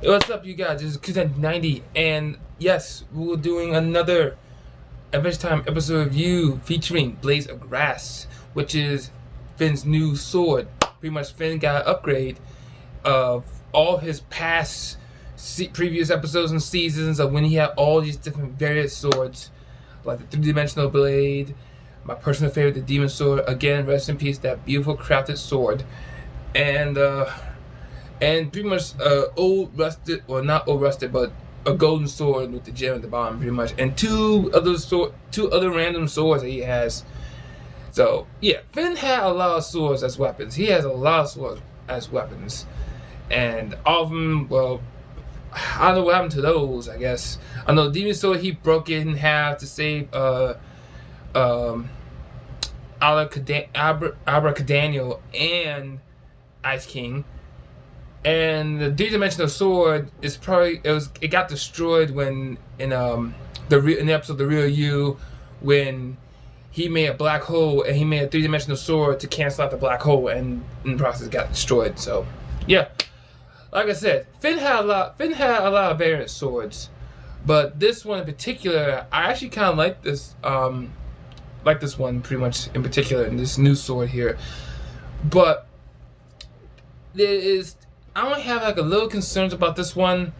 Hey, what's up, you guys? This is Kuzen90, and yes, we're doing another Adventure Time episode review featuring Blades of Grass, which is Finn's new sword. Pretty much, Finn got an upgrade of all his past previous episodes and seasons of when he had all these different various swords, like the three-dimensional blade, my personal favorite, the demon sword. Again, rest in peace, that beautiful crafted sword, and pretty much old rusted, well, not old rusted, but a golden sword with the gem at the bottom, pretty much, and two other random swords that he has. So yeah, Finn had a lot of swords as weapons. He has a lot of swords as weapons, and all of them, well, I don't know what happened to those. I guess I know demon sword he broke it in half to save um Abracadaniel and Ice King. And the three-dimensional sword is probably it got destroyed when in in the episode The Real You, when he made a black hole and he made a three-dimensional sword to cancel out the black hole, and in the process got destroyed. So yeah, like I said, Finn had a lot of variant swords, but this one in particular, I actually kind of like this one pretty much in particular in this new sword here. But there is, I only have like a little concerns about this one,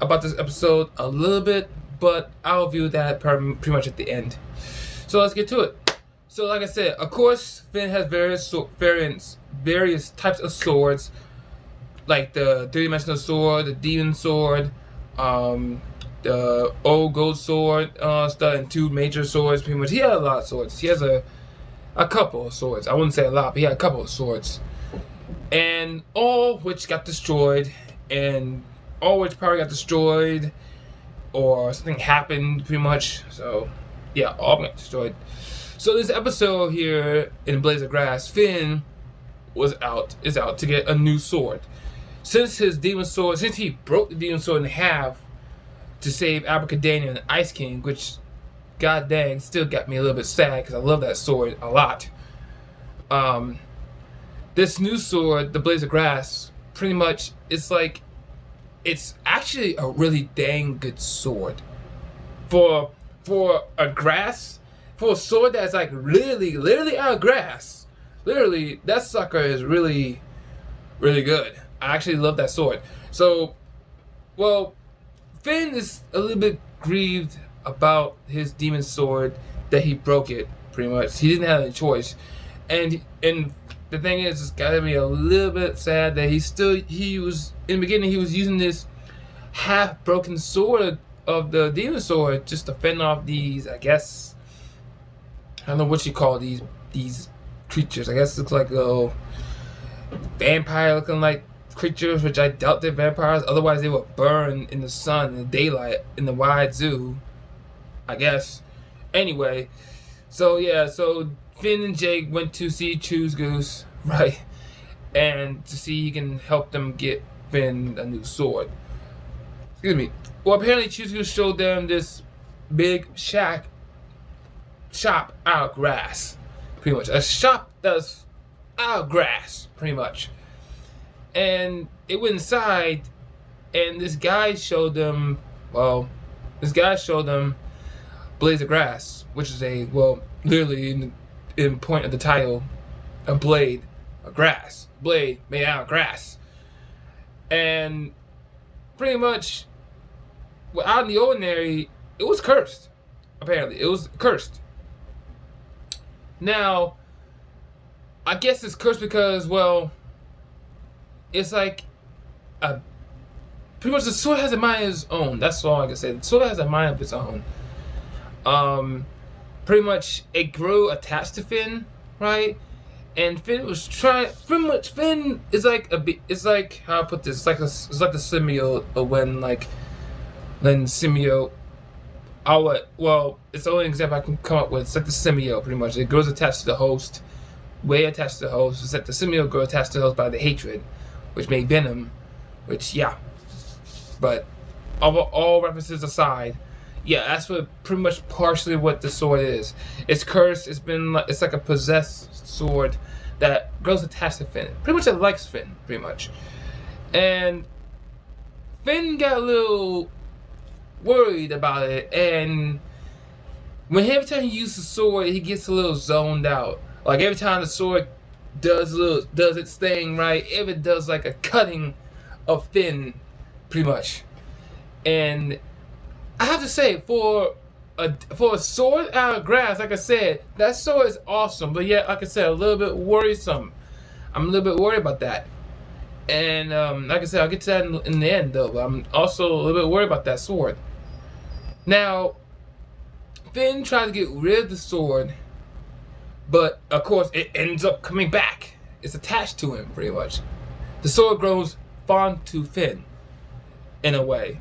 about this episode a little bit, but I'll review that pretty much at the end. So let's get to it. So like I said, of course, Finn has various types of swords, like the three-dimensional sword, the demon sword, the old gold sword, stuff, and two major swords. Pretty much, he has a lot of swords. He has a couple of swords. I wouldn't say a lot, but he had a couple of swords, and all which got destroyed, and all which probably got destroyed, or something happened pretty much. So yeah, all got destroyed. So this episode here in Blades of Grass, Finn is out to get a new sword. Since he broke the demon sword in half to save Abracadabra and Ice King, which, god dang, still got me a little bit sad because I love that sword a lot. This new sword, the Blades of Grass, pretty much it's actually a really dang good sword for a sword that's like literally out of grass. Literally, that sucker is really good. I actually love that sword. So, well, Finn is a little bit grieved about his demon sword that he broke it. Pretty much, he didn't have any choice, and the thing is, it's gotta be a little bit sad that he was in the beginning he was using this half broken sword of the demon sword just to fend off these, I guess, I don't know what you call these creatures. I guess it looks like a vampire looking like creatures, which I doubt they're vampires. Otherwise, they would burn in the sun, in the daylight, in the wide zoo, I guess. Anyway, so yeah, so Finn and Jake went to see Choose Goose, right? And to see he can help them get Finn a new sword. Excuse me. Well, apparently Choose Goose showed them this big shop out of grass, pretty much. A shop that's out of grass, pretty much. And they went inside, and this guy showed them Blades of Grass, which is literally in point of the title, a blade, a blade made out of grass. And pretty much, out in the ordinary, it was cursed. Apparently, it was cursed. Now, I guess it's cursed because, well, it's like a pretty much the sword has a mind of its own. That's all I can say. The sword has a mind of its own. Pretty much it grew attached to Finn, right? And Finn was trying. Pretty much Finn is like it's like, how I put this. It's like the symbiote of when symbiote. It's the only example I can come up with. It's like the symbiote, pretty much. It grows attached to the host, way attached to the host. It's like the symbiote grows attached to the host by the hatred, which made Venom. Which, yeah. But all references aside, yeah, that's what pretty much partially what the sword is. It's cursed. It's like a possessed sword that grows attached to Finn. Pretty much it likes Finn, pretty much. And Finn got a little worried about it, and every time he uses the sword, he gets a little zoned out. Like every time the sword does its thing right, if it does like a cutting of Finn, pretty much. And I have to say, for a sword out of grass, like I said, that sword is awesome. But yet, like I said, a little bit worrisome. I'm a little bit worried about that. And like I said, I'll get to that in the end, though. But I'm also a little bit worried about that sword. Now, Finn tried to get rid of the sword, but of course, it ends up coming back. It's attached to him, pretty much. The sword grows fond to Finn, in a way.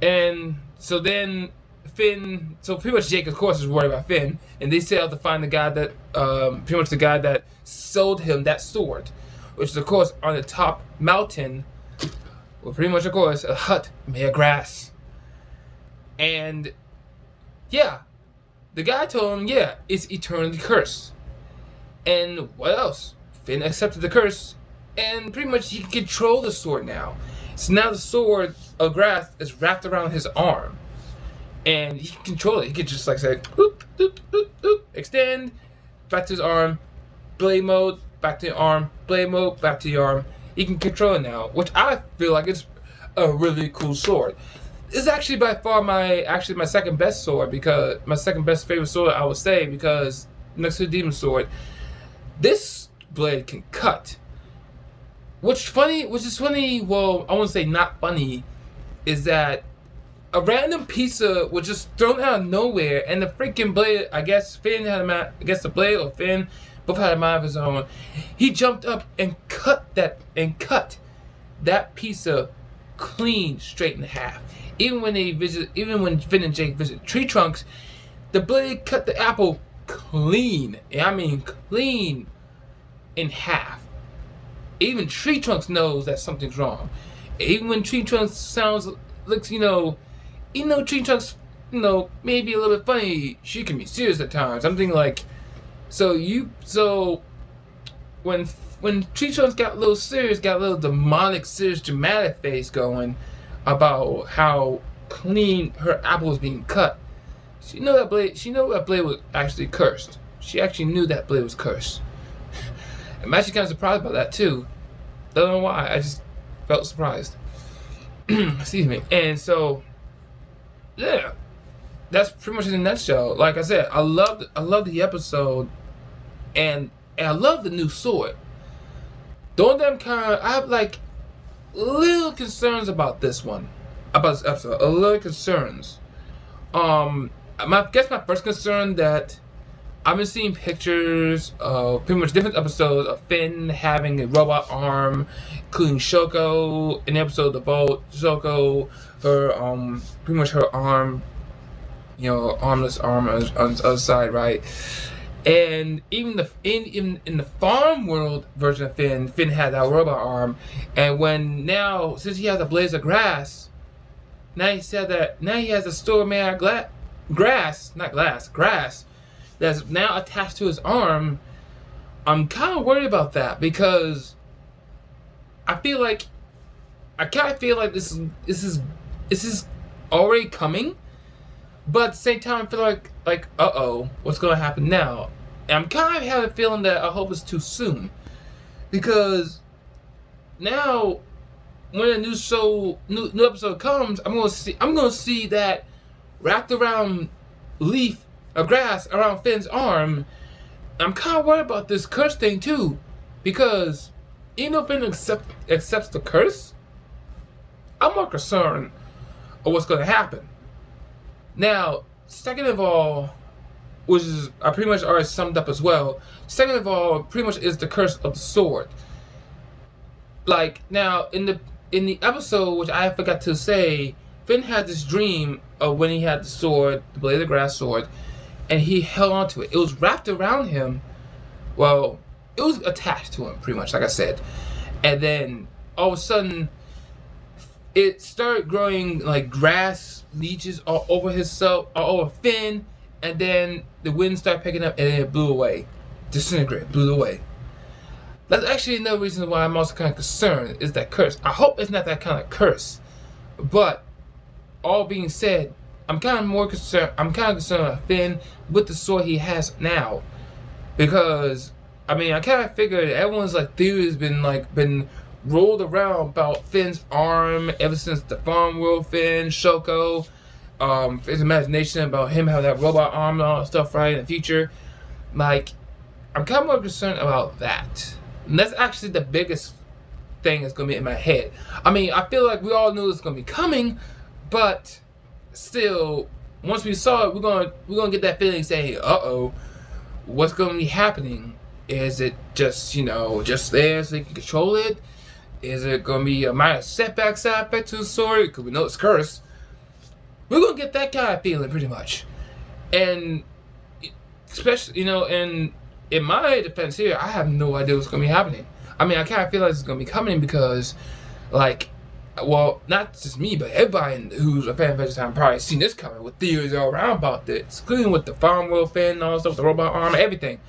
And so then Finn, so pretty much Jake, of course, is worried about Finn, and they set out to find the guy that, pretty much the guy that sold him that sword, which is, of course, on the top mountain, well, pretty much, of course, a hut made of grass. And, yeah, the guy told him, yeah, it's eternally cursed. And what else? Finn accepted the curse, and pretty much he can control the sword now. So now the sword of grass is wrapped around his arm, and he can control it. He can just like say, oop, oop, oop, oop, extend, back to his arm, blade mode, back to the arm, blade mode, back to the arm. He can control it now, which I feel like it's a really cool sword. It's actually by far my second best sword, because my second best favorite sword, I would say, because next to the demon sword, this blade can cut. Which is funny, well, I won't say not funny, is that a random pizza was just thrown out of nowhere, and the freaking blade, I guess Finn had a mind, I guess the blade or Finn both had a mind of his own. He jumped up and cut that pizza clean straight in half. Even when Finn and Jake visit Tree Trunks, the blade cut the apple clean, and I mean clean, in half. Even Tree Trunks knows that something's wrong. Even when Tree Trunks looks, even though Tree Trunks, maybe a little bit funny, she can be serious at times. I'm thinking like, when Tree Trunks got a little serious, got a little demonic, serious, dramatic face going about how clean her apple was being cut, she knew that blade was actually cursed. She actually knew that blade was cursed. I'm actually kind of surprised by that too. Don't know why. I just felt surprised. Excuse me. And so, yeah, that's pretty much in a nutshell. Like I said, I love the episode, and I love the new sword. The only thing I have like little concerns about this episode. A little concerns. I guess my first concern that I've been seeing pictures of pretty much different episodes of Finn having a robot arm, including Shoko. In the episode of the boat, Shoko, her pretty much her arm, armless arm on the other side, right? And even in the farm world version of Finn had that robot arm. And since he has a blaze of grass, now he has a sword made out of grass that's now attached to his arm. I'm kind of worried about that, because I kind of feel like this is already coming, but at the same time I feel like uh-oh, what's going to happen now? And I'm kind of having a feeling that I hope it's too soon, because now when a new episode comes, I'm gonna see that wrapped around leaf of grass around Finn's arm. I'm kind of worried about this curse thing too, because even though Finn accepts the curse, I'm more concerned of what's going to happen. Now, second of all, which is I pretty much already summed up as well. Second of all, pretty much is the curse of the sword. Like now in the episode, which I forgot to say, Finn had this dream of when he had the sword, the blade of grass sword, and he held onto it. It was wrapped around him. Well, it was attached to him, pretty much, like I said. And then all of a sudden, it started growing like grass leeches all over Finn. And then the wind started picking up, and then it blew away, blew away. That's actually another reason why I'm also kind of concerned, is that curse. I hope it's not that kind of curse. But all being said, I'm kind of more concerned. I'm kind of concerned about Finn with the sword he has now, because I mean I kind of figured everyone's like theory has been rolled around about Finn's arm ever since the Farm World Finn, Shoko, his imagination about him having that robot arm and all that stuff right in the future. Like, I'm kind of more concerned about that. And that's actually the biggest thing that's gonna be in my head. I mean, I feel like we all knew it's gonna be coming, but still, once we saw it, we're gonna get that feeling saying, "Uh-oh, what's gonna be happening? Is it just just there so they can control it? Is it gonna be a minor setback side effect to the sword? Because we know it's cursed." We're gonna get that kind of feeling pretty much, and especially and in my defense here, I have no idea what's gonna be happening. I mean, I kind of feel like it's gonna be coming because, like, well, not just me, but everybody who's a fan of Adventure Time probably seen this coming with theories all around about this, including with the Farm World Finn and all that stuff, the robot arm, everything.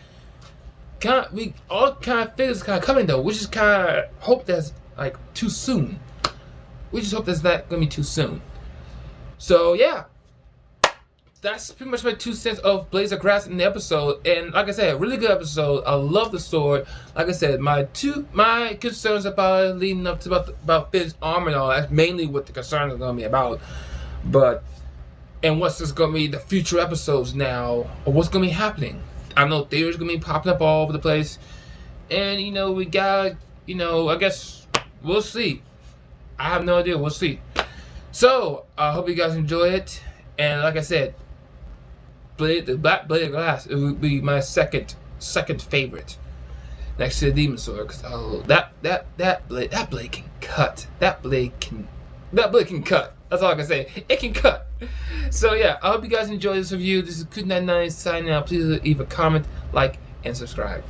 We all kind of feel it's kind of coming though. We just kind of hope that's like too soon. We just hope that's not gonna be too soon. So yeah, that's pretty much my 2 cents of Blades of Grass in the episode. And like I said, a really good episode. I love the sword. Like I said, my concerns about it leading up to about Finn's arm and all, that's mainly what the concerns are gonna be about. But and what's just gonna be the future episodes now, or what's gonna be happening. I know theories gonna be popping up all over the place. And we got I guess we'll see. I have no idea, we'll see. So I hope you guys enjoy it. And like I said, the Black Blade of Grass, it would be my second favorite, next to the Demon Sword. Cause that blade can cut. That blade can cut. That's all I can say. It can cut. So yeah, I hope you guys enjoy this review. This is Kuden99 signing out. Please leave a comment, like, and subscribe.